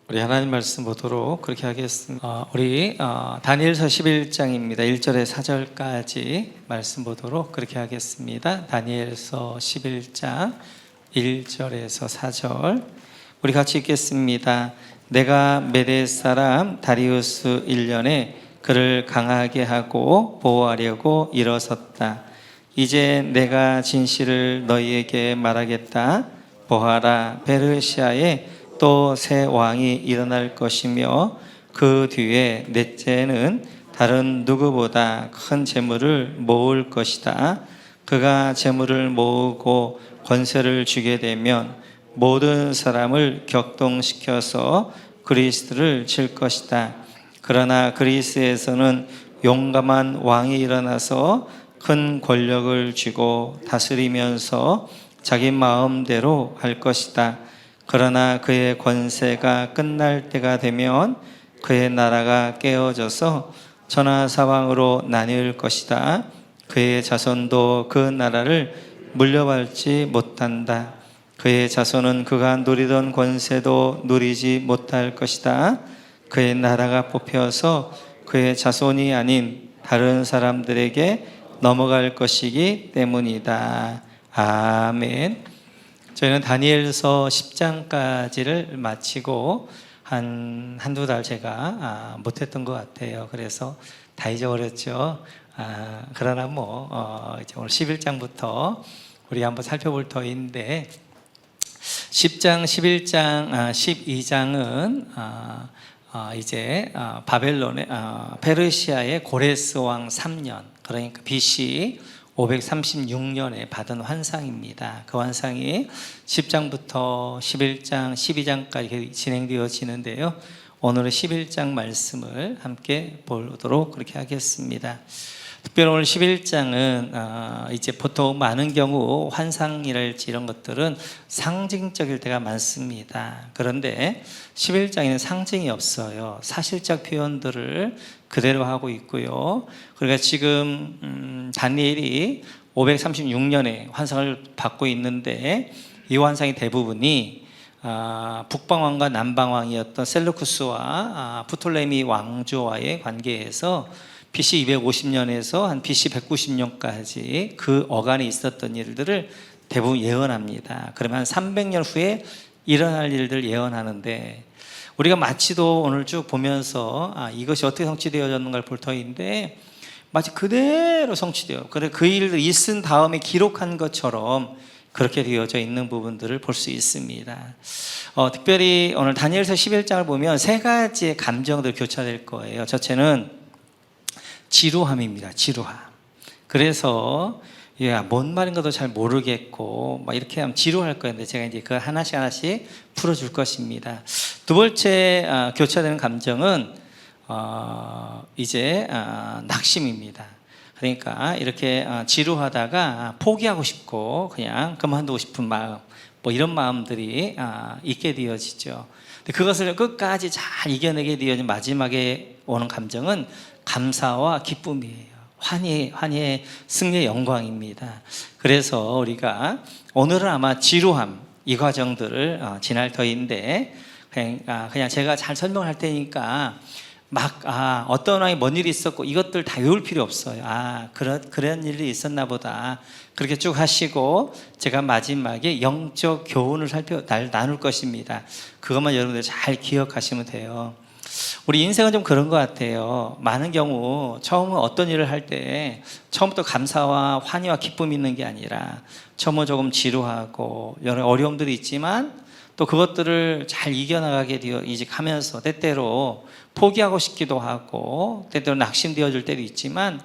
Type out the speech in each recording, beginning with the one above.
우리 하나님 말씀 보도록 그렇게 하겠습니다. 우리 다니엘서 11장입니다. 1절에 4절까지 말씀 보도록 그렇게 하겠습니다. 다니엘서 11장 1절에서 4절 우리 같이 읽겠습니다. 내가 메대 사람 다리우스 1년에 그를 강하게 하고 보호하려고 일어섰다. 이제 내가 진실을 너희에게 말하겠다. 보아라, 페르시아에 또 새 왕이 일어날 것이며 그 뒤에 넷째는 다른 누구보다 큰 재물을 모을 것이다. 그가 재물을 모으고 권세를 주게 되면 모든 사람을 격동시켜서 그리스를 칠 것이다. 그러나 그리스에서는 용감한 왕이 일어나서 큰 권력을 쥐고 다스리면서 자기 마음대로 할 것이다. 그러나 그의 권세가 끝날 때가 되면 그의 나라가 깨어져서 천하사방으로 나뉠 것이다. 그의 자손도 그 나라를 물려받지 못한다. 그의 자손은 그가 누리던 권세도 누리지 못할 것이다. 그의 나라가 뽑혀서 그의 자손이 아닌 다른 사람들에게 넘어갈 것이기 때문이다. 아멘. 저희는 다니엘서 10장까지를 마치고 한두 달 제가 못했던 것 같아요. 그래서 다 잊어버렸죠. 그러나 이제 오늘 11장부터 우리 한번 살펴볼 터인데 10장, 11장, 12장은 이제 바벨론의 페르시아의 고레스 왕 3년, 그러니까 BC 536년에 받은 환상입니다. 그 환상이 10장부터 11장, 12장까지 진행되어지는데요. 오늘은 11장 말씀을 함께 보도록 그렇게 하겠습니다. 특별히 오늘 11장은 이제 보통 많은 경우 환상이랄지 이런 것들은 상징적일 때가 많습니다. 그런데 11장에는 상징이 없어요. 사실적 표현들을 그대로 하고 있고요. 그러니까 지금 다니엘이 536년에 환상을 받고 있는데 이 환상의 대부분이 북방왕과 남방왕이었던 셀루쿠스와 프톨레미 왕조와의 관계에서 BC 250년에서 한 BC 190년까지 그 어간에 있었던 일들을 대부분 예언합니다. 그러면 한 300년 후에 일어날 일들을 예언하는데 우리가 마치도 오늘 쭉 보면서 이것이 어떻게 성취되어졌는가를 볼 터인데 마치 그대로 성취되어 그 일을 있은 다음에 기록한 것처럼 그렇게 되어져 있는 부분들을 볼 수 있습니다. 특별히 오늘 다니엘서 11장을 보면 세 가지의 감정들 교차될 거예요. 첫째는 지루함입니다. 지루함. 그래서 뭔 말인가도 잘 모르겠고 막 이렇게 하면 지루할 거였는데 제가 이제 그걸 하나씩 풀어줄 것입니다. 두 번째 교차되는 감정은 이제 낙심입니다. 그러니까 이렇게 지루하다가 포기하고 싶고 그냥 그만두고 싶은 마음, 이런 마음들이 있게 되어지죠. 그것을 끝까지 잘 이겨내게 되어진 마지막에 오는 감정은 감사와 기쁨이에요. 환희의 승리의 영광입니다. 그래서 우리가 오늘은 아마 지루함 이 과정들을 지날 터인데 그냥 제가 잘 설명할 테니까 어떤 왕이 뭔 일이 있었고 이것들 다 외울 필요 없어요. 그런 일이 있었나 보다 그렇게 쭉 하시고 제가 마지막에 영적 교훈을 나눌 것입니다. 그것만 여러분들 잘 기억하시면 돼요. 우리 인생은 좀 그런 것 같아요. 많은 경우 처음은 어떤 일을 할 때 처음부터 감사와 환희와 기쁨이 있는 게 아니라 처음은 조금 지루하고 여러 어려움들이 있지만 또 그것들을 잘 이겨나가게 되어 이직하면서 때때로 포기하고 싶기도 하고 때때로 낙심되어질 때도 있지만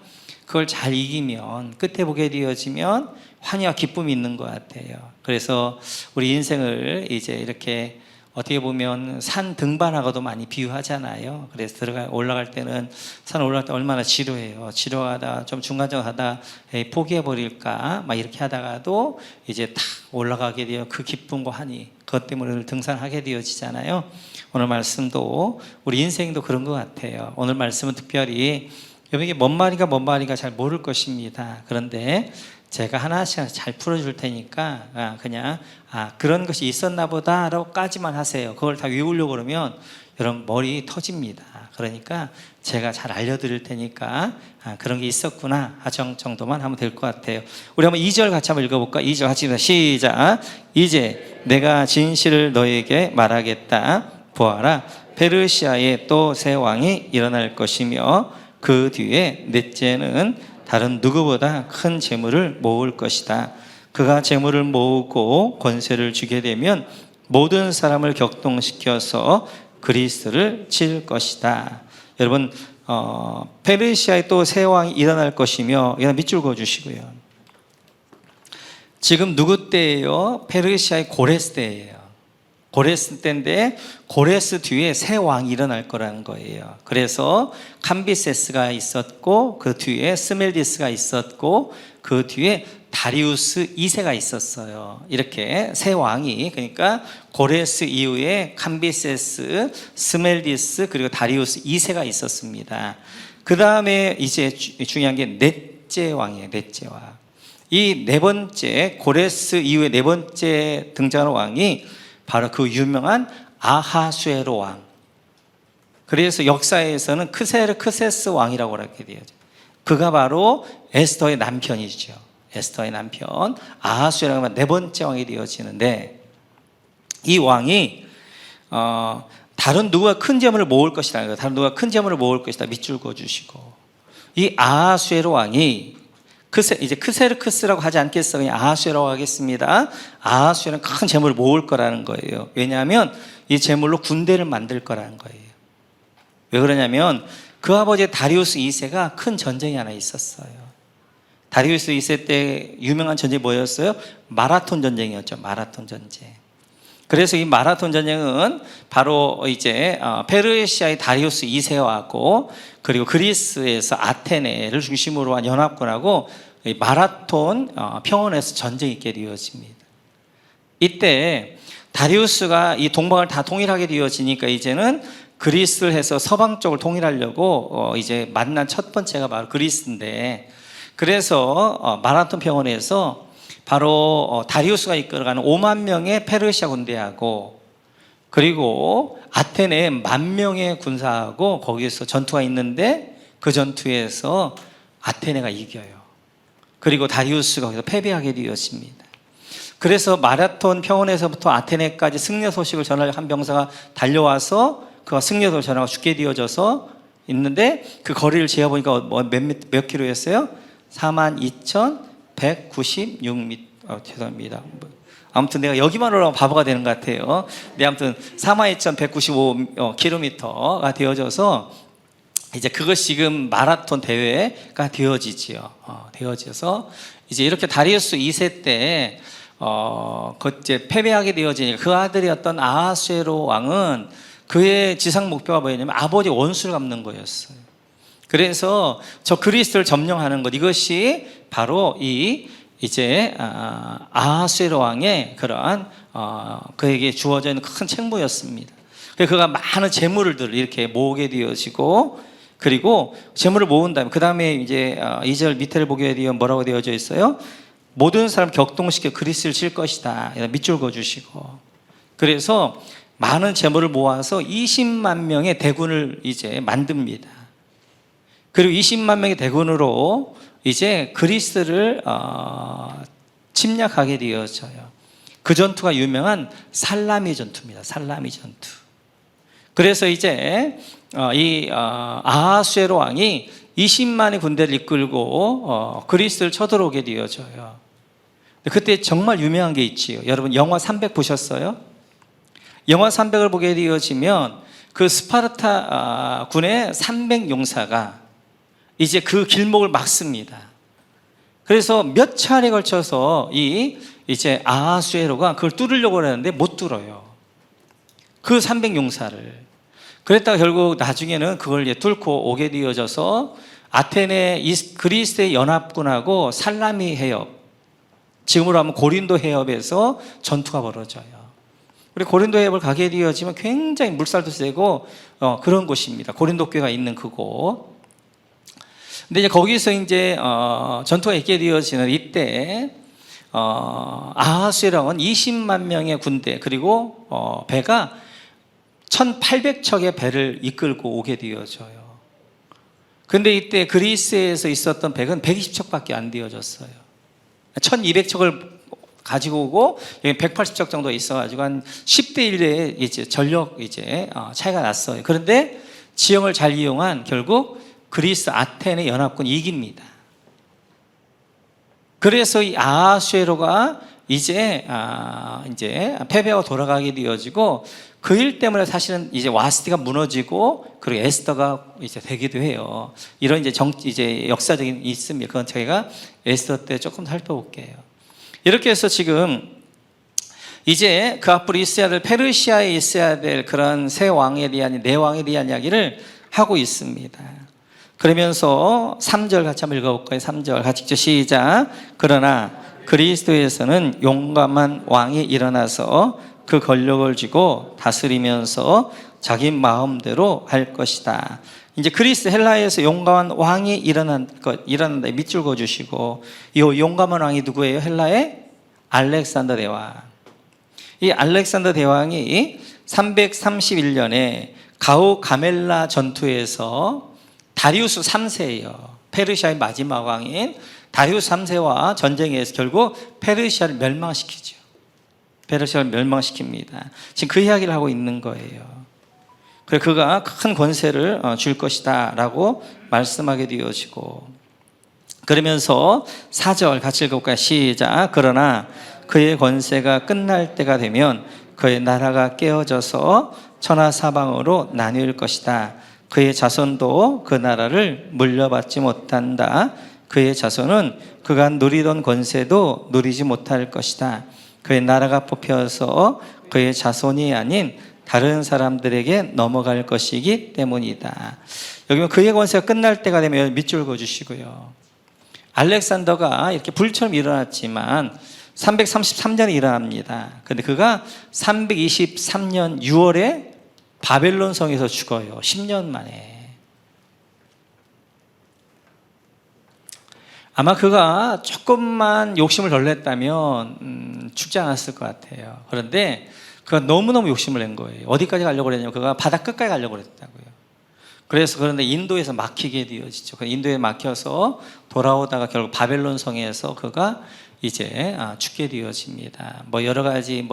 그걸 잘 이기면 끝에 보게 되어지면 환희와 기쁨이 있는 것 같아요. 그래서 우리 인생을 이제 이렇게 어떻게 보면 산 등반하고도 많이 비유하잖아요. 그래서 올라갈 때는 산 올라갈 때 얼마나 지루해요. 지루하다 좀 중간중간 하다 포기해버릴까 막 이렇게 하다가도 이제 탁 올라가게 되어 그 기쁨과 환희 그것 때문에 등산하게 되어지잖아요. 오늘 말씀도 우리 인생도 그런 것 같아요. 오늘 말씀은 특별히 여러분에게 뭔 말인가 잘 모를 것입니다. 그런데 제가 하나씩 잘 풀어줄 테니까 그냥 그런 것이 있었나 보다라고까지만 하세요. 그걸 다 외우려고 그러면 여러분 머리 터집니다. 그러니까 제가 잘 알려드릴 테니까 그런 게 있었구나 정도만 하면 될 것 같아요. 우리 한번 2절 같이 한번 읽어볼까? 2절 같이 읽어볼까? 시작. 이제 내가 진실을 너에게 말하겠다. 보아라, 페르시아에 또 새 왕이 일어날 것이며 그 뒤에 넷째는 다른 누구보다 큰 재물을 모을 것이다. 그가 재물을 모으고 권세를 주게 되면 모든 사람을 격동시켜서 그리스를 칠 것이다. 여러분, 페르시아에 또 새 왕이 일어날 것이며, 이건 밑줄 그어주시고요. 지금 누구 때예요? 페르시아의 고레스 때예요. 고레스 때인데 고레스 뒤에 새 왕이 일어날 거라는 거예요. 그래서 캄비세스가 있었고 그 뒤에 스멜디스가 있었고 그 뒤에 다리우스 2세가 있었어요. 이렇게 새 왕이, 그러니까 고레스 이후에 캄비세스, 스멜디스, 그리고 다리우스 2세가 있었습니다. 그 다음에 이제 중요한 게 넷째 왕이에요. 넷째 왕. 이 네 번째, 고레스 이후에 네 번째 등장하는 왕이 바로 그 유명한 아하수에로 왕. 그래서 역사에서는 크세스 왕이라고 그렇게 되어요. 그가 바로 에스더의 남편이죠. 에스더의 남편 아하수에로가 네 번째 왕이 되어지는데, 이 왕이 다른 누가 큰 재물을 모을 것이다. 다른 누가 큰 재물을 모을 것이다. 밑줄 그어주시고, 이 아하수에로 왕이 이제 크세르크스라고 하지 않겠어. 그냥 아하수에라고 하겠습니다. 아하수에는 큰 재물을 모을 거라는 거예요. 왜냐하면 이 재물로 군대를 만들 거라는 거예요. 왜 그러냐면 그 아버지 다리우스 2세가 큰 전쟁이 하나 있었어요. 다리우스 2세 때 유명한 전쟁이 뭐였어요? 마라톤 전쟁이었죠. 마라톤 전쟁. 그래서 이 마라톤 전쟁은 바로 이제 페르시아의 다리우스 2세하고 그리고 그리스에서 아테네를 중심으로 한 연합군하고 마라톤 평원에서 전쟁이 있게 되어집니다. 이때 다리우스가 이 동방을 다 통일하게 되어지니까 이제는 그리스를 해서 서방 쪽을 통일하려고 이제 만난 첫 번째가 바로 그리스인데, 그래서 마라톤 평원에서 바로 다리우스가 이끌어가는 5만 명의 페르시아 군대하고 그리고 아테네에 10,000명의 군사하고 거기에서 전투가 있는데, 그 전투에서 아테네가 이겨요. 그리고 다리우스가 거기서 패배하게 되었습니다. 그래서 마라톤 평원에서부터 아테네까지 승려 소식을 전하려 한 병사가 달려와서 그가 승려 소식을 전하고 죽게 되어져서 있는데, 그 거리를 재어보니까 몇 킬로였어요? 42,196m. 죄송합니다. 아무튼 내가 여기만 올라가면 바보가 되는 것 같아요. 네, 아무튼 42,195km가 되어져서 이제 그것이 지금 마라톤 대회가 되어지지요. 되어져서 이제 이렇게 다리우스 2세 때 이제 패배하게 되어지니까 그 아들이었던 아하수에로 왕은 그의 지상 목표가 뭐였냐면 아버지 원수를 갚는 거였어요. 그래서 저 그리스도를 점령하는 것, 이것이 바로 이제 아하수에로 왕의 그러한 그에게 주어져 있는 큰 책무였습니다. 그가 많은 재물을 이렇게 모으게 되어지고, 그리고 재물을 모은 다음에 그 다음에 이제 2절 밑에를 보게 되면 뭐라고 되어져 있어요? 모든 사람 격동시켜 그리스를 칠 것이다. 밑줄 그어주시고, 그래서 많은 재물을 모아서 20만 명의 대군을 이제 만듭니다. 그리고 20만 명의 대군으로 이제 그리스를 침략하게 되어져요. 그 전투가 유명한 살라미 전투입니다. 살라미 전투. 그래서 이제 이 아하수에로 왕이 20만의 군대를 이끌고 그리스를 쳐들어오게 되어져요. 그때 정말 유명한 게 있지요. 여러분 영화 300 보셨어요? 영화 300을 보게 되어지면 그 스파르타 군의 300용사가 이제 그 길목을 막습니다. 그래서 몇 차례에 걸쳐서 이제 아하수에로가 그걸 뚫으려고 하는데 못 뚫어요. 그 300용사를. 그랬다가 결국 나중에는 그걸 이제 뚫고 오게 되어져서 아테네 그리스의 연합군하고 살라미 해협, 지금으로 하면 고린도 해협에서 전투가 벌어져요. 우리 고린도 해협을 가게 되어지면 굉장히 물살도 세고 그런 곳입니다. 고린도 교회가 있는 그곳. 근데 이제 거기서 이제 전투가 있게 되어지는 이때 아하수에랑은 20만 명의 군대 그리고 배가 1,800척의 배를 이끌고 오게 되어져요. 근데 이때 그리스에서 있었던 배는 120척밖에 안 되어졌어요. 1,200척을 가지고 오고 여기 180척 정도 있어가지고 한 10대 1의 이제 전력 차이가 났어요. 그런데 지형을 잘 이용한 결국 그리스 아테네 연합군이 이깁니다. 그래서 이 아하수에로가 이제 패배하고 돌아가게 되어지고 그 일 때문에 사실은 이제 와스티가 무너지고 그리고 에스더가 이제 되기도 해요. 이런 이제 역사적인 있습니다. 그건 저희가 에스더 때 조금 살펴볼게요. 이렇게 해서 지금 이제 그 앞으로 있어야 될 페르시아에 있어야 될 그런 새 왕에 대한 네 왕에 대한 이야기를 하고 있습니다. 그러면서 3절 같이 한번 읽어볼까요? 3절 같이 읽죠. 시작. 그러나 그리스도에서는 용감한 왕이 일어나서 그 권력을 쥐고 다스리면서 자기 마음대로 할 것이다. 이제 그리스 헬라에서 용감한 왕이 일어난다. 밑줄 그어주시고 이 용감한 왕이 누구예요? 헬라의 알렉산더 대왕. 이 알렉산더 대왕이 331년에 가우 가멜라 전투에서 다리우스 3세예요. 페르시아의 마지막 왕인 다리우스 3세와 전쟁에서 결국 페르시아를 멸망시키죠. 페르시아를 멸망시킵니다. 지금 그 이야기를 하고 있는 거예요. 그래서 그가 큰 권세를 줄 것이다 라고 말씀하게 되어지고, 그러면서 4절 같이 읽어볼까요? 시작. 그러나 그의 권세가 끝날 때가 되면 그의 나라가 깨어져서 천하사방으로 나뉠 것이다. 그의 자손도 그 나라를 물려받지 못한다. 그의 자손은 그가 누리던 권세도 누리지 못할 것이다. 그의 나라가 뽑혀서 그의 자손이 아닌 다른 사람들에게 넘어갈 것이기 때문이다. 여기 그의 권세가 끝날 때가 되면 밑줄 그어주시고요. 알렉산더가 이렇게 불처럼 일어났지만 333년에 일어납니다. 그런데 그가 323년 6월에 바벨론 성에서 죽어요. 10년 만에. 아마 그가 조금만 욕심을 덜 냈다면 죽지 않았을 것 같아요. 그런데 그가 너무너무 욕심을 낸 거예요. 어디까지 가려고 그랬냐면 그가 바다 끝까지 가려고 그랬다고요. 그런데 인도에서 막히게 되어지죠. 인도에 막혀서 돌아오다가 결국 바벨론 성에서 그가 이제 죽게 되어집니다. 여러 가지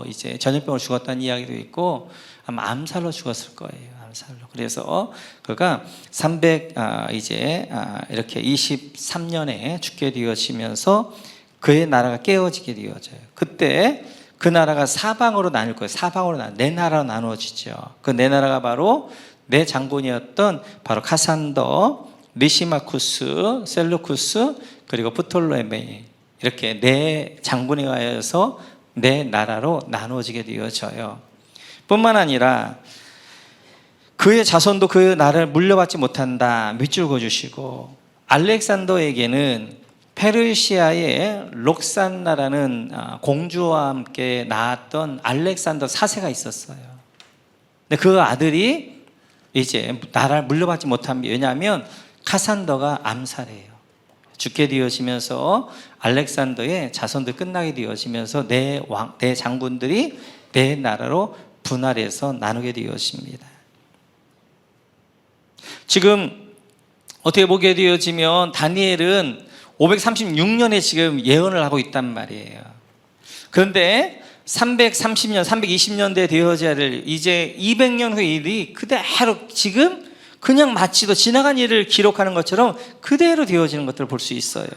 이제 전염병으로 죽었다는 이야기도 있고 아마 암살로 죽었을 거예요. 암살로. 그래서 그가 이렇게 23년에 죽게 되어지면서 그의 나라가 깨어지게 되어져요. 그때 그 나라가 사방으로 나뉠 거예요. 네 나라로 나누어지죠. 그 네 나라가 바로 네 장군이었던 바로 카산더, 리시마쿠스, 셀루쿠스, 그리고 프톨레메이, 이렇게 네 장군에 의해서 네 나라로 나누어지게 되어져요. 뿐만 아니라 그의 자손도 그 나라를 물려받지 못한다. 밑줄 그어주시고, 알렉산더에게는 페르시아의 록산나라는 공주와 함께 낳았던 알렉산더 4세가 있었어요. 근데 그 아들이 이제 나라를 물려받지 못합니다. 왜냐하면 카산더가 암살해요. 죽게 되어지면서 알렉산더의 자손들 끝나게 되어지면서 네 장군들이 네 나라로 분할해서 나누게 되어집니다. 지금 어떻게 보게 되어지면 다니엘은 536년에 지금 예언을 하고 있단 말이에요. 그런데 330년, 320년대 되어져야 될 이제 200년 후의 일이 그대로 지금 그냥 마치도 지나간 일을 기록하는 것처럼 그대로 되어지는 것들을 볼 수 있어요.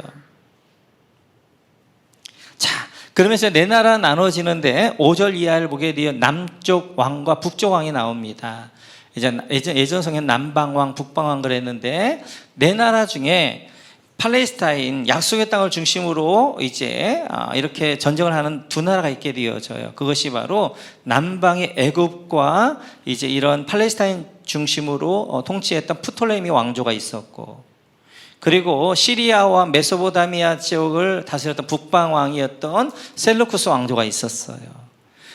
자, 그러면서 네 나라 나눠지는데 5절 이하를 보게 되면 남쪽 왕과 북쪽 왕이 나옵니다. 예전 성에는 남방왕, 북방왕 그랬는데 네 나라 중에 팔레스타인 약속의 땅을 중심으로 이제 이렇게 전쟁을 하는 두 나라가 있게 되어져요. 그것이 바로 남방의 애굽과 이제 이런 팔레스타인 중심으로 통치했던 프톨레미 왕조가 있었고, 그리고 시리아와 메소포타미아 지역을 다스렸던 북방 왕이었던 셀루쿠스 왕조가 있었어요.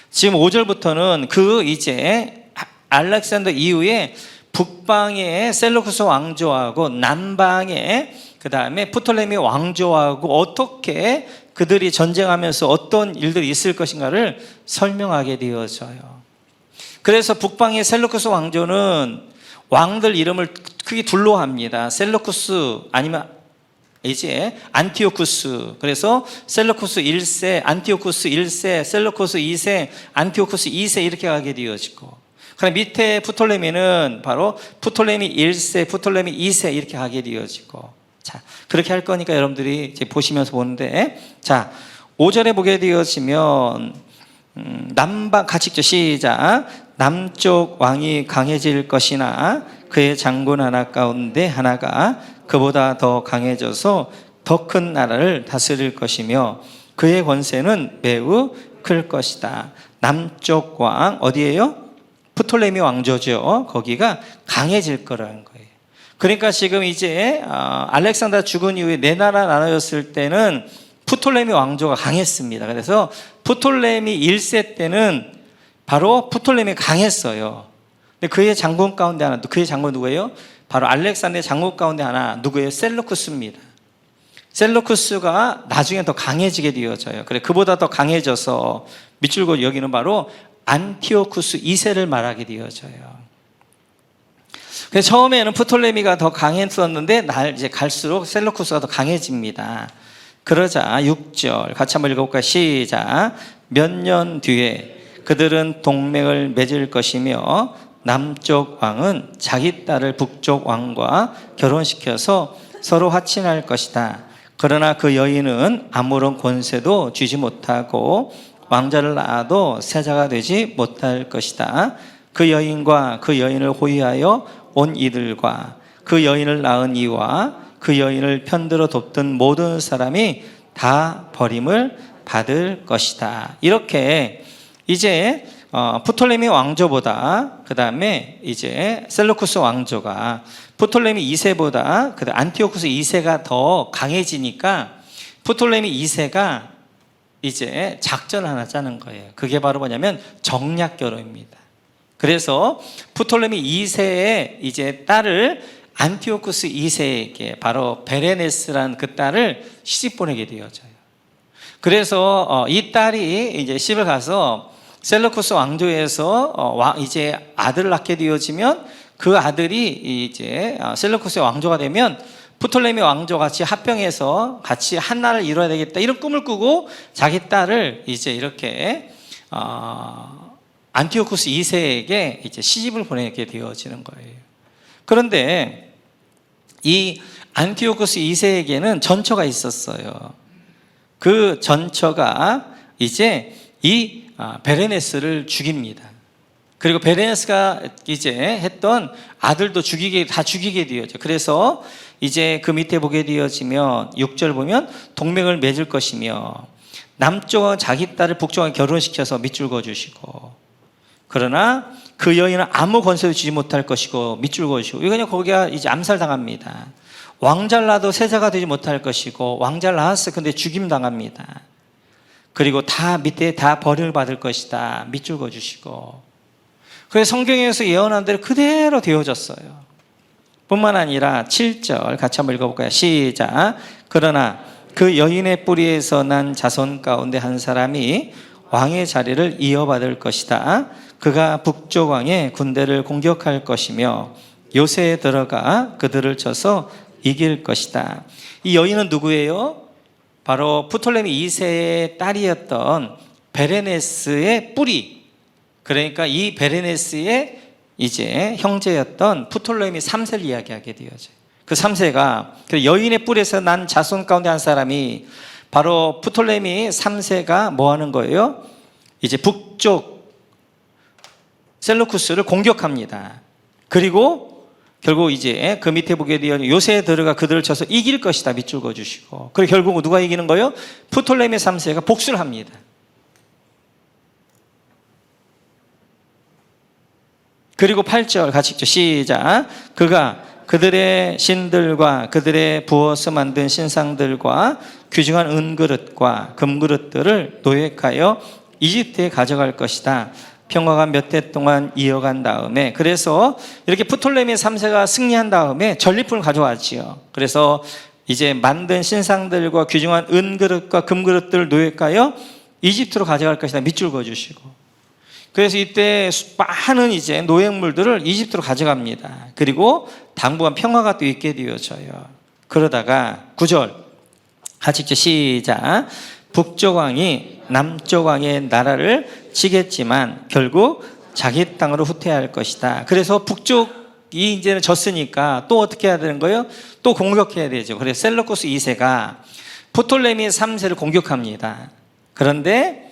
지금 5절부터는 그 이제 알렉산더 이후에 북방의 셀루쿠스 왕조하고 남방의 그 다음에 프톨레미 왕조하고 어떻게 그들이 전쟁하면서 어떤 일들이 있을 것인가를 설명하게 되어져요. 그래서 북방의 셀루쿠스 왕조는 왕들 이름을 크게 둘로 합니다. 셀루쿠스 아니면 이제 안티오쿠스. 그래서 셀루쿠스 1세, 안티오쿠스 1세, 셀루쿠스 2세, 안티오쿠스 2세 이렇게 가게 되어지고, 그럼 밑에 프톨레미는 바로 프톨레미 1세, 프톨레미 2세 이렇게 가게 되어지고, 자, 그렇게 할 거니까 여러분들이 이제 보시면서 보는데, 자, 5절에 보게 되어지면 남방 같이 읽죠. 시작. 남쪽 왕이 강해질 것이나 그의 장군 하나 가운데 하나가 그보다 더 강해져서 더 큰 나라를 다스릴 것이며 그의 권세는 매우 클 것이다. 남쪽 왕 어디예요? 프톨레미 왕조죠. 거기가 강해질 거라는 거예요. 그러니까 지금 이제 알렉산더 죽은 이후에 네 나라 나눠졌을 때는 프톨레미 왕조가 강했습니다. 그래서 프톨레미 1세 때는 바로 프톨레미 강했어요. 근데 그의 장군 가운데 하나, 그의 장군 누구예요? 바로 알렉산더의 장군 가운데 하나 누구예요? 셀루쿠스입니다. 셀루쿠스가 나중에 더 강해지게 되어져요. 그래, 그보다 더 강해져서 밑줄고 여기는 바로 안티오쿠스 2세를 말하게 되어져요. 그래서 처음에는 프톨레미가 더 강했었는데 이제 갈수록 셀루쿠스가 더 강해집니다. 그러자 6절 같이 한번 읽어볼까요? 시작. 몇 년 뒤에 그들은 동맹을 맺을 것이며 남쪽 왕은 자기 딸을 북쪽 왕과 결혼시켜서 서로 화친할 것이다. 그러나 그 여인은 아무런 권세도 쥐지 못하고 왕자를 낳아도 세자가 되지 못할 것이다. 그 여인과 그 여인을 호위하여 온 이들과 그 여인을 낳은 이와 그 여인을 편들어 돕던 모든 사람이 다 버림을 받을 것이다. 이렇게 이제 프톨레미 왕조보다 그 다음에 이제 셀루쿠스 왕조가 프톨레미 2세보다 그 다음 안티오쿠스 2세가 더 강해지니까 프톨레미 2세가 이제 작전을 하나 짜는 거예요. 그게 바로 뭐냐면 정략결혼입니다. 그래서 프톨레미 2세의 이제 딸을 안티오쿠스 2세에게 바로 베레네스라는 그 딸을 시집 보내게 되어져요. 그래서 이 딸이 이제 시집을 가서 셀루쿠스 왕조에서 이제 아들을 낳게 되어지면 그 아들이 이제 셀루쿠스의 왕조가 되면 프톨레미 왕조 같이 합병해서 같이 한 나라를 이뤄야 되겠다 이런 꿈을 꾸고 자기 딸을 이제 이렇게 안티오쿠스 2세에게 이제 시집을 보내게 되어지는 거예요. 그런데 이 안티오쿠스 2세에게는 전처가 있었어요. 그 전처가 이제 이 베레네스를 죽입니다. 그리고 베레네스가 이제 했던 아들도 다 죽이게 되어져. 그래서 이제 그 밑에 보게 되어지면 6절 보면 동맹을 맺을 것이며 남쪽은 자기 딸을 북쪽에 결혼시켜서 밑줄 그어주시고 그러나 그 여인은 아무 권세도 주지 못할 것이고 밑줄 그어주시고 이거 그냥 거기가 이제 암살당합니다. 왕자를 낳아도 세자가 되지 못할 것이고 왕자를 낳았어 근데 죽임당합니다. 그리고 다 밑에 다 벌을 받을 것이다. 밑줄 그어주시고 그래서 성경에서 예언한 대로 그대로 되어졌어요. 뿐만 아니라 7절 같이 한번 읽어볼까요? 시작. 그러나 그 여인의 뿌리에서 난 자손 가운데 한 사람이 왕의 자리를 이어받을 것이다. 그가 북쪽 왕의 군대를 공격할 것이며 요새에 들어가 그들을 쳐서 이길 것이다. 이 여인은 누구예요? 바로 프톨레미 2세의 딸이었던 베레네스의 뿌리. 그러니까 이 베레네스의 이제 형제였던 프톨레미 3세를 이야기하게 되어져요. 그 3세가 여인의 뿔에서 난 자손 가운데 한 사람이 바로 프톨레미 3세가 뭐 하는 거예요? 이제 북쪽 셀루쿠스를 공격합니다. 그리고 결국 이제 그 밑에 보게 되어 요새에 들어가 그들을 쳐서 이길 것이다. 밑줄 그어주시고 그리고 결국 누가 이기는 거예요? 프톨레미 3세가 복수를 합니다. 그리고 8절 같이 읽죠. 시작. 그가 그들의 신들과 그들의 부어서 만든 신상들과 귀중한 은그릇과 금그릇들을 노획하여 이집트에 가져갈 것이다. 평화가 몇 해 동안 이어간 다음에, 그래서 이렇게 프톨레미 3세가 승리한 다음에 전리품을 가져왔지요. 그래서 이제 만든 신상들과 귀중한 은그릇과 금그릇들을 노예가여 이집트로 가져갈 것이다 밑줄 그어주시고, 그래서 이때 많은 이제 노획물들을 이집트로 가져갑니다. 그리고 당분간 평화가 또 있게 되어져요. 그러다가 9절 같이 읽죠. 시작. 북쪽 왕이 남쪽 왕의 나라를 치겠지만 결국 자기 땅으로 후퇴할 것이다. 그래서 북쪽이 이제는 졌으니까 또 어떻게 해야 되는 거예요? 또 공격해야 되죠. 그래서 셀루쿠스 2세가 프톨레미 3세를 공격합니다. 그런데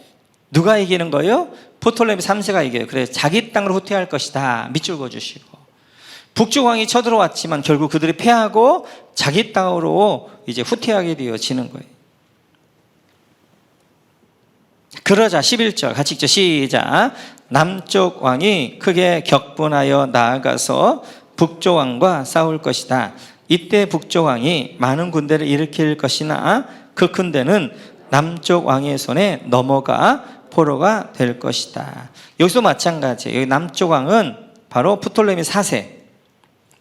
누가 이기는 거예요? 프톨레미 3세가 이겨요. 그래서 자기 땅으로 후퇴할 것이다 밑줄 그어주시고, 북쪽 왕이 쳐들어왔지만 결국 그들이 패하고 자기 땅으로 이제 후퇴하게 되어지는 거예요. 그러자 11절 같이 읽죠. 시작. 남쪽 왕이 크게 격분하여 나아가서 북쪽 왕과 싸울 것이다. 이때 북쪽 왕이 많은 군대를 일으킬 것이나 그 큰 데는 남쪽 왕의 손에 넘어가 포로가 될 것이다. 여기서 마찬가지예요. 여기 남쪽 왕은 바로 프톨레미 4세,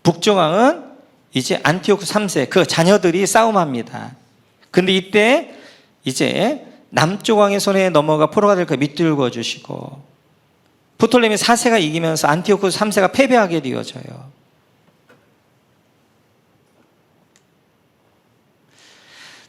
북쪽 왕은 이제 안티오쿠 3세, 그 자녀들이 싸움합니다. 근데 이때 이제 남쪽 왕의 손에 넘어가 포로가 될 거 밑줄 그어주시고, 프톨레미 4세가 이기면서 안티오쿠 3세가 패배하게 되어져요.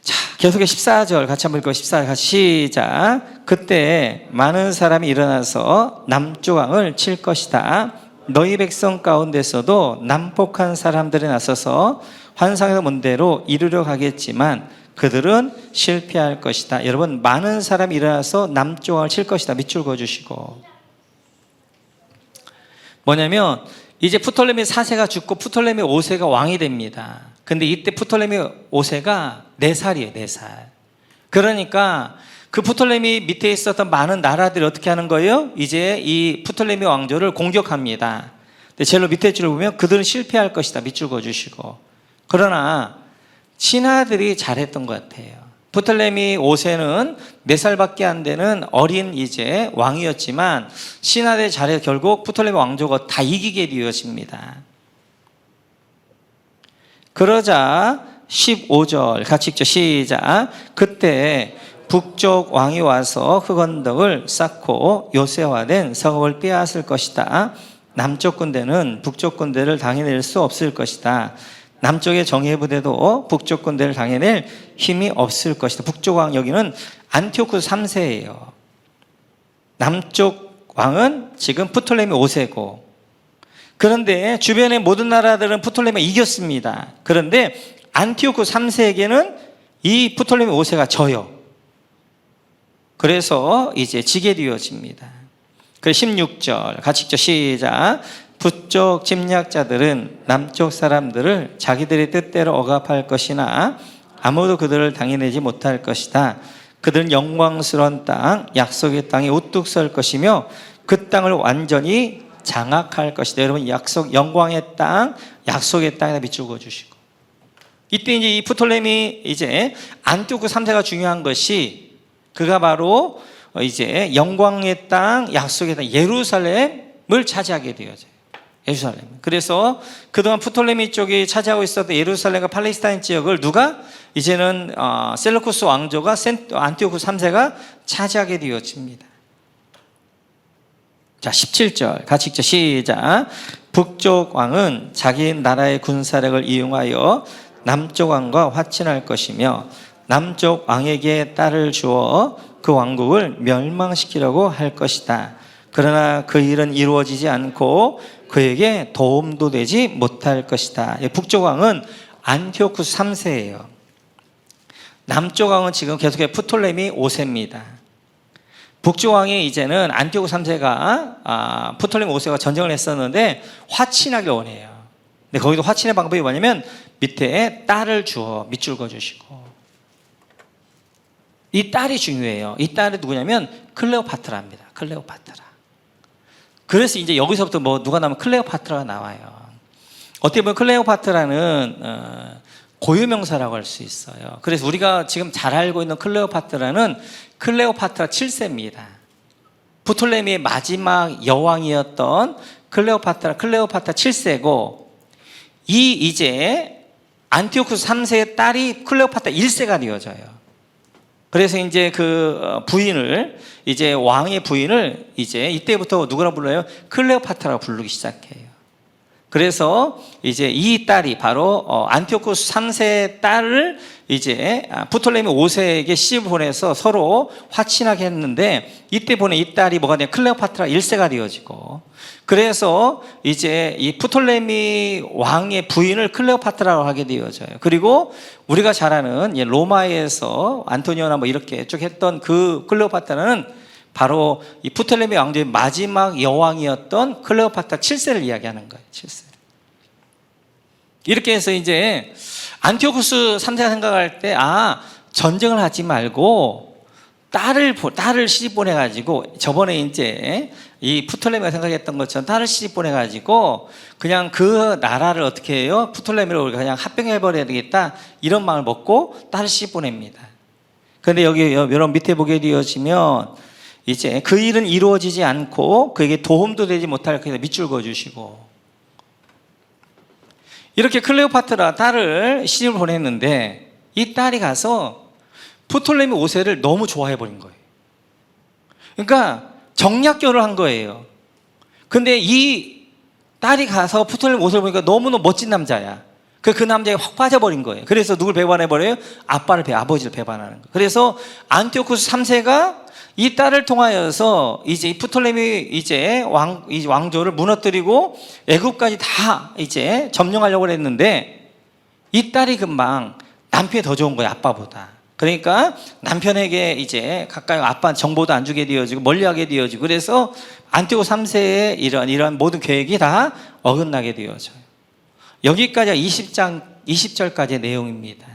자, 계속해 14절 같이 한번 읽고 14절 같이 시작. 그때 많은 사람이 일어나서 남쪽 왕을 칠 것이다. 너희 백성 가운데서도 난폭한 사람들이 나서서 환상에서 본 대로 이루려 가겠지만 그들은 실패할 것이다. 여러분, 많은 사람이 일어나서 남쪽 왕을 칠 것이다 밑줄 그어주시고, 뭐냐면 이제 프톨레미 4세가 죽고 프톨레미 5세가 왕이 됩니다. 근데 이때 프톨레미 5세가 4살이에요 4살. 그러니까 그 프톨레미 밑에 있었던 많은 나라들이 어떻게 하는 거예요? 이제 이 프톨레미 왕조를 공격합니다. 근데 제일 밑에 줄을 보면 그들은 실패할 것이다 밑줄 그어주시고, 그러나 신하들이 잘했던 것 같아요. 프톨레미 5세는 4살밖에 안 되는 어린 이제 왕이었지만 신하들이 잘해서 결국 프톨레미 왕조가 다 이기게 되었습니다. 그러자 15절 같이 읽죠. 시작. 그때 북쪽 왕이 와서 흑언덕을 쌓고 요새화된 성읍을 빼앗을 것이다. 남쪽 군대는 북쪽 군대를 당해낼 수 없을 것이다. 남쪽의 정예부대도 북쪽 군대를 당해낼 힘이 없을 것이다. 북쪽 왕, 여기는 안티오쿠스 3세예요. 남쪽 왕은 지금 프톨레미 5세고, 그런데 주변의 모든 나라들은 프톨레미가 이겼습니다. 그런데 안티오쿠스 3세에게는 이 프톨레미 5세가 져요. 그래서 이제 지게 되어집니다. 그래서 16절 같이 읽죠. 시작. 북쪽 침략자들은 남쪽 사람들을 자기들의 뜻대로 억압할 것이나 아무도 그들을 당해내지 못할 것이다. 그들은 영광스러운 땅, 약속의 땅에 우뚝 설 것이며 그 땅을 완전히 장악할 것이다. 여러분, 약속, 영광의 땅, 약속의 땅에다 밑줄 그어주시고, 이때 이제 이 프톨레미 이제 안티오쿠스 3세가 중요한 것이 그가 바로 이제 영광의 땅, 약속의 땅, 예루살렘을 차지하게 되어져요. 예루살렘. 그래서 그동안 프톨레미 쪽이 차지하고 있었던 예루살렘과 팔레스타인 지역을 누가 이제는 셀루쿠스 왕조가 안티오쿠스 3세가 차지하게 되어집니다. 자, 17절 같이 읽죠. 시작. 북쪽 왕은 자기 나라의 군사력을 이용하여 남쪽 왕과 화친할 것이며 남쪽 왕에게 딸을 주어 그 왕국을 멸망시키려고 할 것이다. 그러나 그 일은 이루어지지 않고 그에게 도움도 되지 못할 것이다. 북쪽 왕은 안티오쿠스 3세예요. 남쪽 왕은 지금 계속해서 프톨레미 5세입니다. 북쪽 왕이 이제는 안티오쿠스 3세가 프톨레미 5세가 전쟁을 했었는데 화친하길 원해요. 근데 거기도 화친의 방법이 뭐냐면 밑에 딸을 주어 밑줄 그어주시고, 이 딸이 중요해요. 이 딸이 누구냐면 클레오파트라입니다. 클레오파트라. 그래서 이제 여기서부터 뭐 누가 나오면 클레오파트라가 나와요. 어떻게 보면 클레오파트라는 고유명사라고 할 수 있어요. 그래서 우리가 지금 잘 알고 있는 클레오파트라는 클레오파트라 7세입니다. 프톨레미의 마지막 여왕이었던 클레오파트라 7세고 이 이제 안티오쿠스 3세의 딸이 클레오파트라 1세가 되어져요. 그래서 이제 그 부인을 이제 왕의 부인을 이제 이때부터 누구라 불러요? 클레오파트라고 부르기 시작해요. 그래서 이제 이 딸이 바로 안티오쿠스 3세의 딸을 이제 프톨레미 5세에게 시집을 보내서 서로 화친하게 했는데 이때 보낸 이 딸이 뭐가 되냐? 클레오파트라 1세가 되어지고 그래서 이제 이 프톨레미 왕의 부인을 클레오파트라고 하게 되어져요. 그리고 우리가 잘 아는 로마에서 안토니오나 뭐 이렇게 쭉 했던 그 클레오파트라는 바로 이 프톨레미 왕조의 마지막 여왕이었던 클레오파트라 7세를 이야기하는 거예요. 7세. 이렇게 해서 이제 안티오쿠스 3세가 생각할 때 전쟁을 하지 말고 딸을 시집 보내가지고 저번에 이제 이 프톨레미가 생각했던 것처럼 딸을 시집 보내가지고 그냥 그 나라를 어떻게 해요? 프톨레미로 우리가 그냥 합병해버려야 되겠다 이런 마음을 먹고 딸을 시집 보냅니다. 그런데 여기 여러분 밑에 보게 되어지면 이제 그 일은 이루어지지 않고 그에게 도움도 되지 못할 그래서 밑줄 그어주시고 이렇게 클레오파트라 딸을 시집을 보냈는데 이 딸이 가서 프톨레미 5세를 너무 좋아해버린 거예요. 그러니까 정략결혼을 한 거예요. 근데 이 딸이 가서 프톨레미 5세를 보니까 너무너무 멋진 남자야. 그 남자에 확 빠져버린 거예요. 그래서 누굴 배반해버려요? 아버지를 배반하는 거예요. 그래서 안티오쿠스 3세가 이 딸을 통하여서 이제 프톨레미 이제 왕조를 무너뜨리고 애굽까지 다 이제 점령하려고 했는데 이 딸이 금방 남편이 더 좋은 거예요, 아빠보다. 그러니까 남편에게 이제 가까이 아빠 정보도 안 주게 되어지고 멀리하게 되어지고 그래서 안티오쿠스 3세의 이런 모든 계획이 다 어긋나게 되어져요. 여기까지가 20절까지의 내용입니다.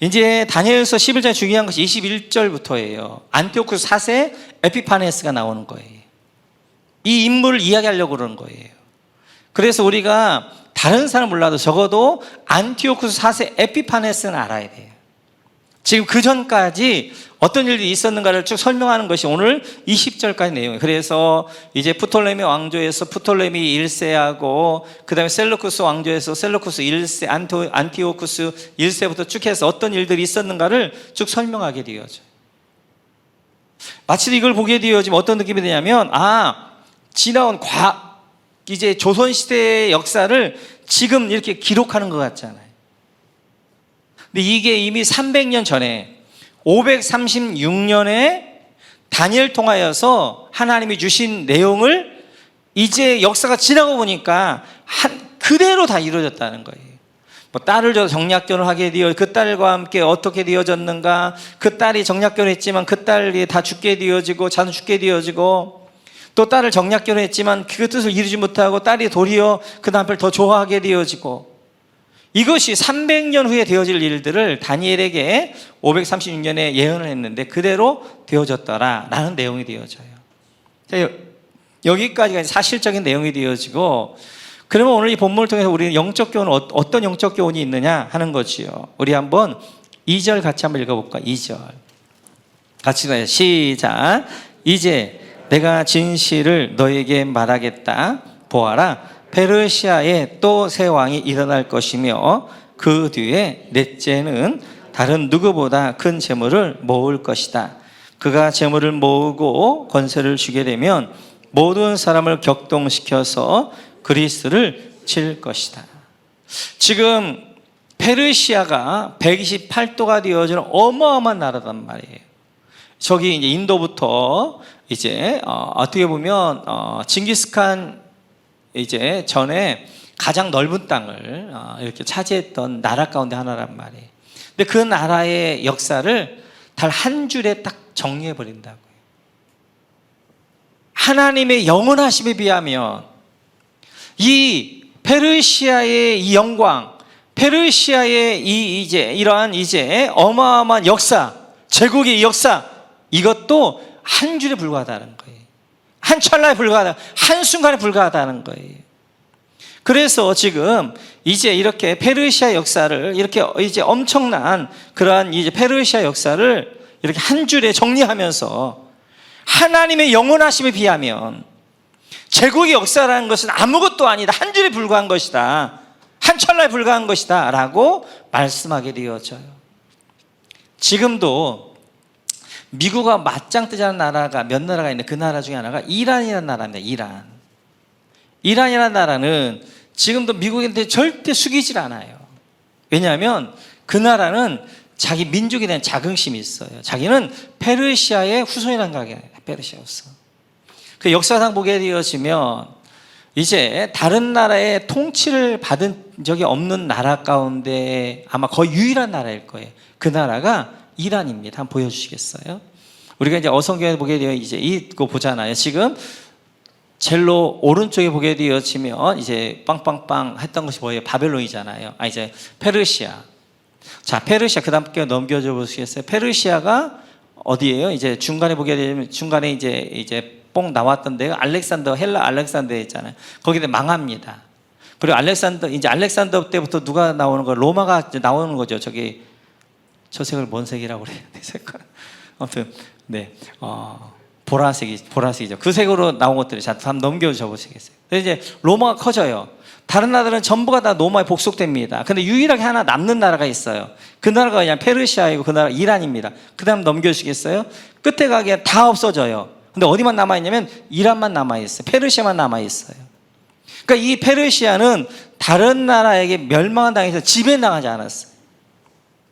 이제 다니엘서 11장 중요한 것이 21절부터예요. 안티오쿠스 4세 에피파네스가 나오는 거예요. 이 인물을 이야기하려고 그러는 거예요. 그래서 우리가 다른 사람 몰라도 적어도 안티오쿠스 4세 에피파네스는 알아야 돼요. 지금 그 전까지 어떤 일이 있었는가를 쭉 설명하는 것이 오늘 20절까지 내용이에요. 그래서 이제 프톨레미 왕조에서 프톨레미 1세하고 그 다음에 셀루쿠스 왕조에서 셀루쿠스 1세, 안티오쿠스 1세부터 쭉 해서 어떤 일들이 있었는가를 쭉 설명하게 되어져요. 마치 이걸 보게 되어지면 어떤 느낌이 드냐면 지나온 이제 조선시대의 역사를 지금 이렇게 기록하는 것 같잖아요. 근데 이게 이미 300년 전에 536년에 다니엘 통하여서 하나님이 주신 내용을 이제 역사가 지나고 보니까 그대로 다 이루어졌다는 거예요. 뭐 딸을 줘서 정략결혼을 하게 되어 그 딸과 함께 어떻게 되어졌는가, 그 딸이 정략결혼했지만 그 딸이 다 죽게 되어지고 자는 죽게 되어지고 또 딸을 정략결혼했지만 그 뜻을 이루지 못하고 딸이 도리어 그 남편을 더 좋아하게 되어지고 이것이 300년 후에 되어질 일들을 다니엘에게 536년에 예언을 했는데 그대로 되어졌더라라는 내용이 되어져요. 여기까지가 사실적인 내용이 되어지고 그러면 오늘 이 본문을 통해서 우리는 영적 교훈은 어떤 영적 교훈이 있느냐 하는 거지요. 우리 한번 2절 같이 한번 읽어볼까? 2절 같이 가요. 시작. 이제 내가 진실을 너에게 말하겠다. 보아라. 페르시아에 또 새 왕이 일어날 것이며 그 뒤에 넷째는 다른 누구보다 큰 재물을 모을 것이다. 그가 재물을 모으고 권세를 주게 되면 모든 사람을 격동시켜서 그리스를 칠 것이다. 지금 페르시아가 128도가 되어지는 어마어마한 나라단 말이에요. 저기 이제 인도부터 이제 어떻게 보면 징기스칸 이제 전에 가장 넓은 땅을 이렇게 차지했던 나라 가운데 하나란 말이에요. 근데 그 나라의 역사를 단 한 줄에 딱 정리해 버린다고요. 하나님의 영원하심에 비하면 이 페르시아의 이 영광, 페르시아의 이러한 어마어마한 역사, 제국의 역사, 이것도 한 줄에 불과하다는 거예요. 한 찰나에 불과하다, 한 순간에 불과하다는 거예요. 그래서 지금 이제 이렇게 페르시아 역사를 이렇게 이제 엄청난 그러한 이제 페르시아 역사를 이렇게 한 줄에 정리하면서 하나님의 영원하심에 비하면 제국의 역사라는 것은 아무것도 아니다, 한 줄에 불과한 것이다, 한 찰나에 불과한 것이다 라고 말씀하게 되어져요. 지금도 미국과 맞짱 뜨자는 나라가 몇 나라가 있는데 그 나라 중에 하나가 이란이라는 나라입니다. 이란이라는 나라는 지금도 미국인들 절대 숙이질 않아요. 왜냐하면 그 나라는 자기 민족에 대한 자긍심이 있어요. 자기는 페르시아의 후손이라는 거예요. 페르시아였어. 그 역사상 보게 되어지면 이제 다른 나라의 통치를 받은 적이 없는 나라 가운데 아마 거의 유일한 나라일 거예요. 그 나라가 이란입니다. 한번 보여주시겠어요? 우리가 이제 어성경에 보게 되어 이제 이거 보잖아요. 지금 젤로 오른쪽에 보게 되어지면 이제 빵빵빵 했던 것이 뭐예요? 바벨론이잖아요. 이제 페르시아. 자, 페르시아 그다음 게 넘겨줘 보시겠어요? 페르시아가 어디예요? 이제 중간에 보게 되면 중간에 이제 뽕 나왔던 데가 알렉산더, 헬라 알렉산더 있잖아요. 거기에 망합니다. 그리고 알렉산더 때부터 누가 나오는 거? 로마가 이제 나오는 거죠. 저기 저 색을 뭔 색이라고 그래요? 색깔. 아무튼 네, 보라색이죠. 그 색으로 나온 것들이 자, 한번 넘겨줘 보시겠어요? 이제 로마가 커져요. 다른 나라들은 전부가 다 로마에 복속됩니다. 근데 유일하게 하나 남는 나라가 있어요. 그 나라가 그냥 페르시아이고 그 나라 이란입니다. 그 다음 넘겨주시겠어요? 끝에 가게 다 없어져요. 근데 어디만 남아있냐면 이란만 남아있어요. 페르시아만 남아있어요. 그러니까 이 페르시아는 다른 나라에게 멸망을 당해서 지배당하지 않았어요.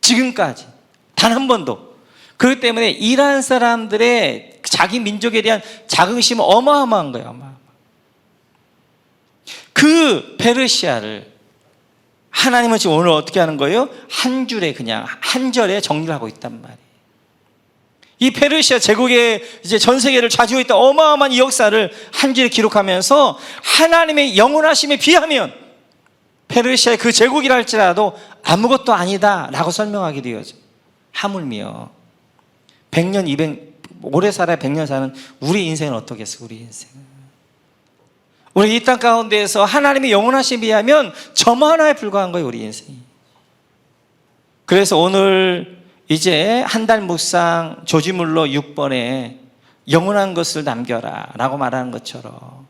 지금까지 단 한 번도. 그렇기 때문에 이란 사람들의 자기 민족에 대한 자긍심은 어마어마한 거예요. 그 페르시아를 하나님은 지금 오늘 어떻게 하는 거예요? 한 줄에 그냥 한 절에 정리를 하고 있단 말이에요. 이 페르시아 제국의 이제 전 세계를 좌지우지했던 어마어마한 이 역사를 한 줄에 기록하면서 하나님의 영원하심에 비하면 페르시아의 그 제국이라 할지라도 아무것도 아니다라고 설명하게 되어져. 하물며 100년, 200, 오래 살아야 100년 사는 우리 인생은 어떻겠어? 우리 인생은. 우리 이 땅 가운데에서 하나님의 영원하심에 비하면 점 하나에 불과한 거예요, 우리 인생이. 그래서 오늘 이제 한 달 묵상 조지물로 6번에 영원한 것을 남겨라 라고 말하는 것처럼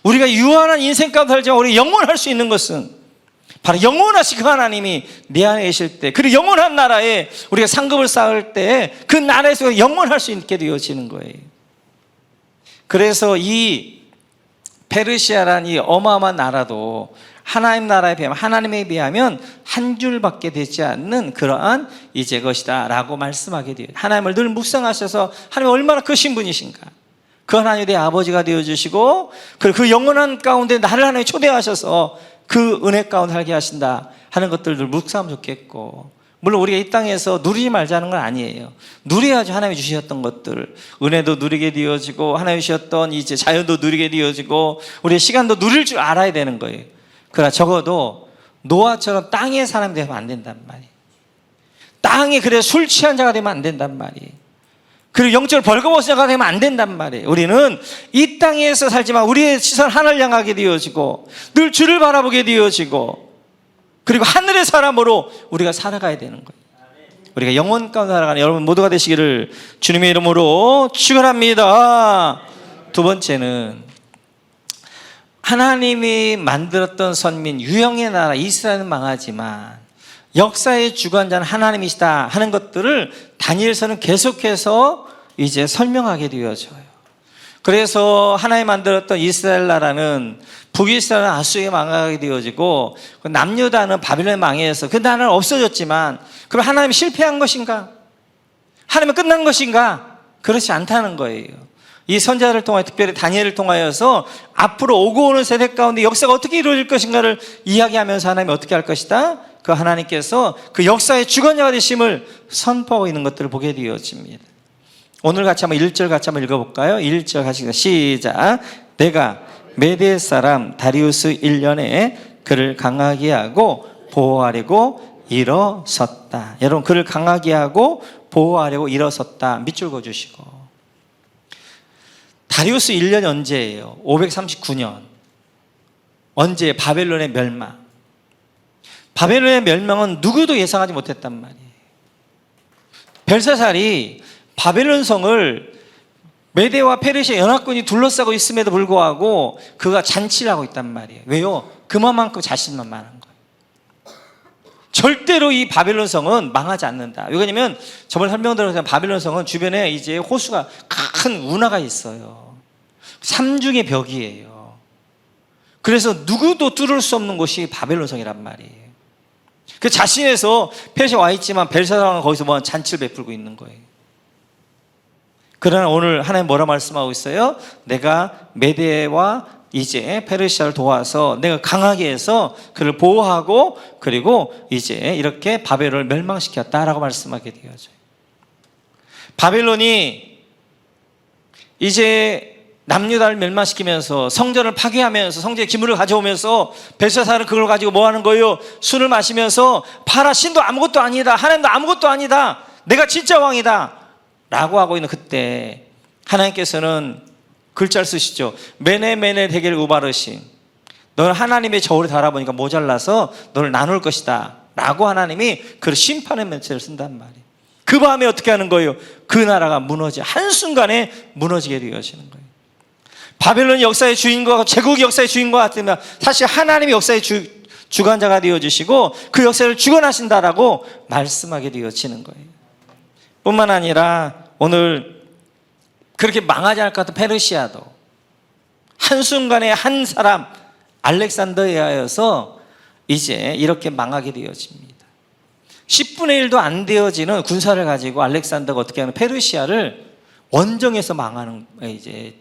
우리가 유한한 인생 가운데 살지만 우리 영원할 수 있는 것은 바로 영원하신 그 하나님이 내 안에 계실 때, 그리고 영원한 나라에 우리가 상급을 쌓을 때 그 나라에서 영원할 수 있게 되어지는 거예요. 그래서 이 페르시아라는 이 어마어마한 나라도 하나님 나라에 비하면, 하나님에 비하면 한 줄밖에 되지 않는 그러한 이제 것이다 라고 말씀하게 돼요. 하나님을 늘 묵상하셔서 하나님 얼마나 크신 분이신가, 그 하나님이 내 아버지가 되어주시고 그 영원한 가운데 나를 하나님이 초대하셔서 그 은혜 가운데 살게 하신다 하는 것들을 묵상하면 좋겠고, 물론 우리가 이 땅에서 누리지 말자는 건 아니에요. 누려야지. 하나님이 주셨던 것들, 은혜도 누리게 되어지고 하나님이 주셨던 이제 자연도 누리게 되어지고 우리의 시간도 누릴 줄 알아야 되는 거예요. 그러나 적어도 노아처럼 땅의 사람이 되면 안 된단 말이에요. 땅에 그래 술 취한 자가 되면 안 된단 말이에요. 그리고 영적으로 벌거벗은 자가 되면 안 된단 말이에요. 우리는 이 땅에서 살지만 우리의 시선 하늘을 향하게 되어지고 늘 주를 바라보게 되어지고 그리고 하늘의 사람으로 우리가 살아가야 되는 거예요. 우리가 영원 가운데 살아가는 여러분 모두가 되시기를 주님의 이름으로 축원합니다. 두 번째는 하나님이 만들었던 선민 유형의 나라 이스라엘은 망하지만 역사의 주관자는 하나님이시다 하는 것들을 다니엘서는 계속해서 이제 설명하게 되어져요. 그래서 하나님이 만들었던 이스라엘 나라는 북이스라엘은 아수르에 망하게 되어지고 남유다는 바빌론에 망해서 그 나라는 없어졌지만 그럼 하나님이 실패한 것인가? 하나님이 끝난 것인가? 그렇지 않다는 거예요. 이 선자를 통하여 특별히 다니엘을 통하여서 앞으로 오고 오는 세대 가운데 역사가 어떻게 이루어질 것인가를 이야기하면서 하나님이 어떻게 할 것이다? 그 하나님께서 그 역사의 주관자가 되심을 선포하고 있는 것들을 보게 되어집니다. 오늘 같이 한번 1절 같이 한번 읽어볼까요? 1절 하시겠습니다. 시작. 내가 메대 사람 다리우스 1년에 그를 강하게 하고 보호하려고 일어섰다. 여러분, 그를 강하게 하고 보호하려고 일어섰다. 밑줄 그어주시고. 다리우스 1년이 언제예요? 539년. 언제? 바벨론의 멸망. 바벨론의 멸망은 누구도 예상하지 못했단 말이에요. 벨사살이 바벨론 성을 메대와 페르시아 연합군이 둘러싸고 있음에도 불구하고 그가 잔치를 하고 있단 말이에요. 왜요? 그만큼 자신만만한 거예요. 절대로 이 바벨론 성은 망하지 않는다. 왜냐면 저번에 설명드렸던 바벨론 성은 주변에 이제 호수가 큰 운하가 있어요. 삼중의 벽이에요. 그래서 누구도 뚫을 수 없는 곳이 바벨론 성이란 말이에요. 그 자신에서 페르시아 와 있지만 벨사살은 거기서 뭐 잔치를 베풀고 있는 거예요. 그러나 오늘 하나님 뭐라 말씀하고 있어요? 내가 메대와 이제 페르시아를 도와서 내가 강하게 해서 그를 보호하고 그리고 이제 이렇게 바벨론을 멸망시켰다라고 말씀하게 되어져요. 바벨론이 이제 남유다를 멸망시키면서 성전을 파괴하면서 성전의 기물을 가져오면서 벨사살은 그걸 가지고 뭐 하는 거예요? 술을 마시면서 봐라, 신도 아무것도 아니다, 하나님도 아무것도 아니다, 내가 진짜 왕이다 라고 하고 있는 그때 하나님께서는 글자를 쓰시죠. 메네 데겔 우바르신, 너는 하나님의 저울에 달아보니까 모자라서 너를 나눌 것이다 라고 하나님이 그 심판의 멘트를 쓴단 말이에요. 그 밤에 어떻게 하는 거예요? 그 나라가 한순간에 무너지게 되어지는 거예요. 바벨론 역사의 주인과 제국 역사의 주인과 같으면 사실 하나님이 역사의 주관자가 되어주시고 그 역사를 주관하신다라고 말씀하게 되어지는 거예요. 뿐만 아니라 오늘 그렇게 망하지 않을 것 같은 페르시아도 한순간에 한 사람 알렉산더에 의하여서 이제 이렇게 망하게 되어집니다. 10분의 1도 안 되어지는 군사를 가지고 알렉산더가 어떻게 하는 페르시아를 원정해서 망하는 이제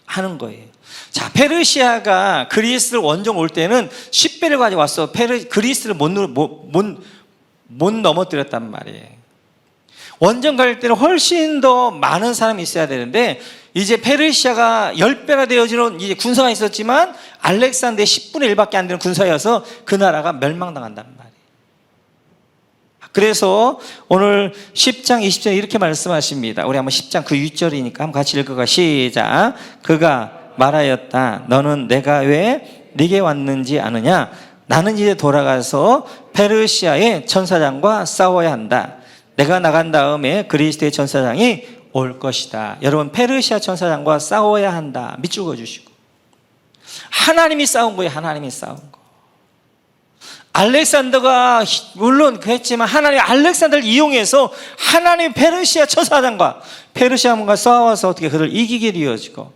하는 거예요. 자, 페르시아가 그리스를 원정 올 때는 10배를 가지고 와서 그리스를 못 넘어뜨렸단 말이에요. 원정 갈 때는 훨씬 더 많은 사람이 있어야 되는데 이제 페르시아가 10배가 되어지는 이제 군사가 있었지만 알렉산더의 10분의 1밖에 안 되는 군사여서 그 나라가 멸망당한단 말이에요. 그래서 오늘 10장 20절에 이렇게 말씀하십니다. 우리 한번 10장 그 6절이니까 한번 같이 읽어가. 시작. 그가 말하였다. 너는 내가 왜 네게 왔는지 아느냐? 나는 이제 돌아가서 페르시아의 천사장과 싸워야 한다. 내가 나간 다음에 그리스의 천사장이 올 것이다. 여러분, 페르시아 천사장과 싸워야 한다. 밑줄 그어주시고. 하나님이 싸운 거예요. 하나님이 싸운 거. 알렉산더가 물론 그랬지만 하나님이 알렉산더를 이용해서 하나님 페르시아 천사장과 페르시아문과 싸워서 어떻게 그를 이기게 되어지고,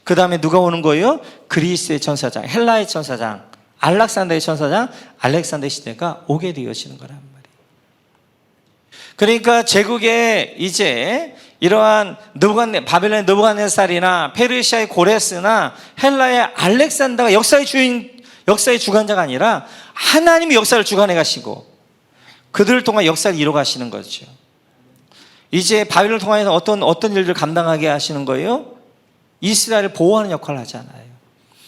그 다음에 누가 오는 거예요? 그리스의 천사장, 헬라의 천사장, 알렉산더의 천사장, 알렉산더 시대가 오게 되어지는 거란 말이에요. 그러니까 제국에 이제 이러한 바벨론의 느부갓네살이나 페르시아의 고레스나 헬라의 알렉산더가 역사의 주관자가 아니라 하나님이 역사를 주관해 가시고 그들을 통해 역사를 이뤄 가시는 거죠. 이제 바벨론을 통해서 어떤 일들을 감당하게 하시는 거예요? 이스라엘을 보호하는 역할을 하잖아요.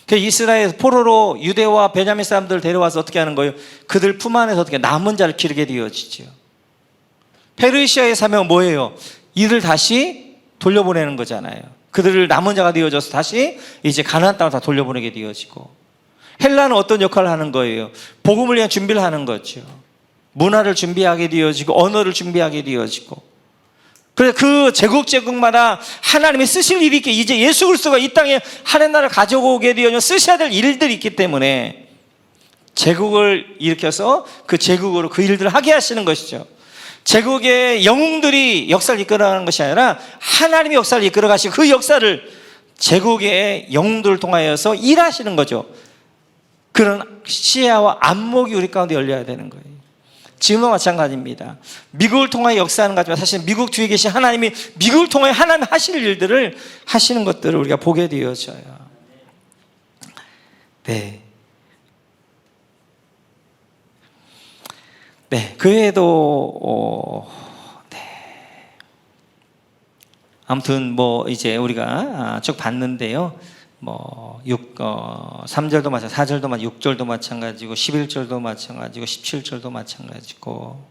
그래서 이스라엘 포로로 유대와 베냐민 사람들을 데려와서 어떻게 하는 거예요? 그들 품 안에서 어떻게 남은 자를 기르게 되어지죠. 페르시아의 사명은 뭐예요? 이를 다시 돌려보내는 거잖아요. 그들을 남은 자가 되어져서 다시 이제 가나안 땅으로 다 돌려보내게 되어지고, 헬라는 어떤 역할을 하는 거예요? 복음을 위한 준비를 하는 거죠. 문화를 준비하게 되어지고 언어를 준비하게 되어지고. 그래서 그 제국마다 하나님이 쓰실 일이 있게, 이제 예수 그리스도가 이 땅에 하나님 나라를 가져오게 되어 쓰셔야 될 일들이 있기 때문에 제국을 일으켜서 그 제국으로 그 일들을 하게 하시는 것이죠. 제국의 영웅들이 역사를 이끌어가는 것이 아니라 하나님이 역사를 이끌어 가시고 그 역사를 제국의 영웅들을 통하여서 일하시는 거죠. 그런 시야와 안목이 우리 가운데 열려야 되는 거예요. 지금도 마찬가지입니다. 미국을 통하여 역사하는 거지만 사실 미국 뒤에 계신 하나님이 미국을 통하여 하나님 하실 일들을 하시는 것들을 우리가 보게 되어져요. 그 외에도 아무튼 뭐 이제 우리가 쭉 봤는데요. 3절도 마찬가지고, 4절도 마찬가지고, 6절도 마찬가지고, 11절도 마찬가지고, 17절도 마찬가지고.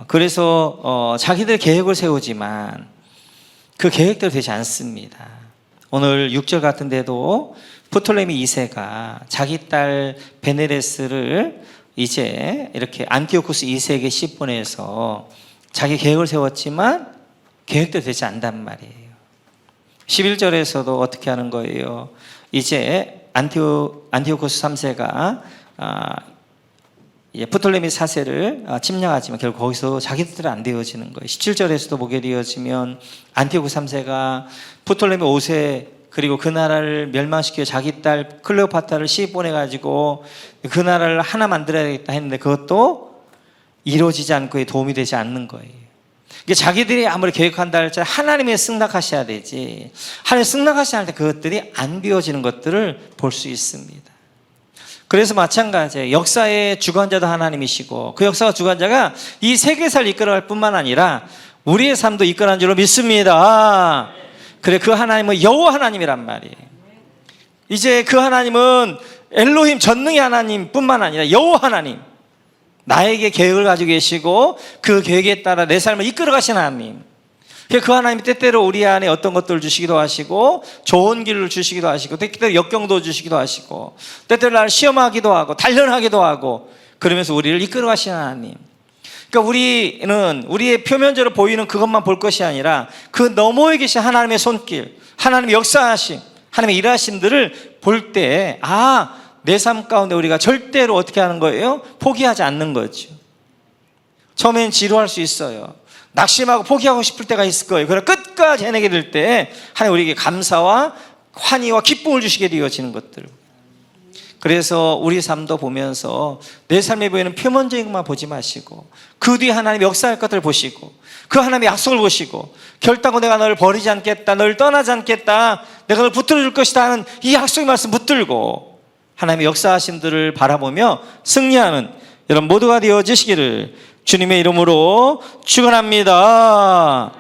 그래서 자기들 계획을 세우지만 그 계획대로 되지 않습니다. 오늘 6절 같은 데도 프톨레미 2세가 자기 딸 베네데스를 이제 이렇게 안티오쿠스 2세에게 씹보내서 자기 계획을 세웠지만 계획대로 되지 않단 말이에요. 11절에서도 어떻게 하는 거예요? 이제 안티오코스 3세가 프톨레미 4세를 침략하지만 결국 거기서 자기들은 안 되어지는 거예요. 17절에서도 보게 되어지면 안티오코스 3세가 프톨레미 5세 그리고 그 나라를 멸망시켜 자기 딸 클레오파트라를 시집보내가지고 그 나라를 하나 만들어야겠다 했는데 그것도 이루어지지 않고 도움이 되지 않는 거예요. 자기들이 아무리 계획한다 할지라도 하나님의 승낙하셔야 되지. 하나님 승낙하셔야 할 때 그것들이 안 되어지는 것들을 볼 수 있습니다. 그래서 마찬가지예요. 역사의 주관자도 하나님이시고 그 역사가 주관자가 이 세계사를 이끌어갈 뿐만 아니라 우리의 삶도 이끌어가는 줄로 믿습니다. 그래, 그 하나님은 여호와 하나님이란 말이에요. 이제 그 하나님은 엘로힘 전능의 하나님 뿐만 아니라 여호와 하나님, 나에게 계획을 가지고 계시고 그 계획에 따라 내 삶을 이끌어 가시는 하나님. 그 하나님이 때때로 우리 안에 어떤 것들을 주시기도 하시고 좋은 길을 주시기도 하시고 때때로 역경도 주시기도 하시고 때때로 나를 시험하기도 하고 단련하기도 하고 그러면서 우리를 이끌어 가시는 하나님. 그러니까 우리는 우리의 표면적으로 보이는 그것만 볼 것이 아니라 그 너머에 계신 하나님의 손길, 하나님의 역사하심, 하나님의 일하심들을 볼 때 내 삶 가운데 우리가 절대로 어떻게 하는 거예요? 포기하지 않는 거죠. 처음엔 지루할 수 있어요. 낙심하고 포기하고 싶을 때가 있을 거예요. 그러나 끝까지 해내게 될 때 하나님 우리에게 감사와 환희와 기쁨을 주시게 되어지는 것들. 그래서 우리 삶도 보면서 내 삶에 보이는 표면적인 것만 보지 마시고 그 뒤에 하나님 역사할 것들을 보시고 그 하나님의 약속을 보시고 결단코 내가 너를 버리지 않겠다, 너를 떠나지 않겠다, 내가 너를 붙들어 줄 것이다 하는 이 약속의 말씀 붙들고 하나님의 역사하심들을 바라보며 승리하는 여러분 모두가 되어지시기를 주님의 이름으로 축원합니다.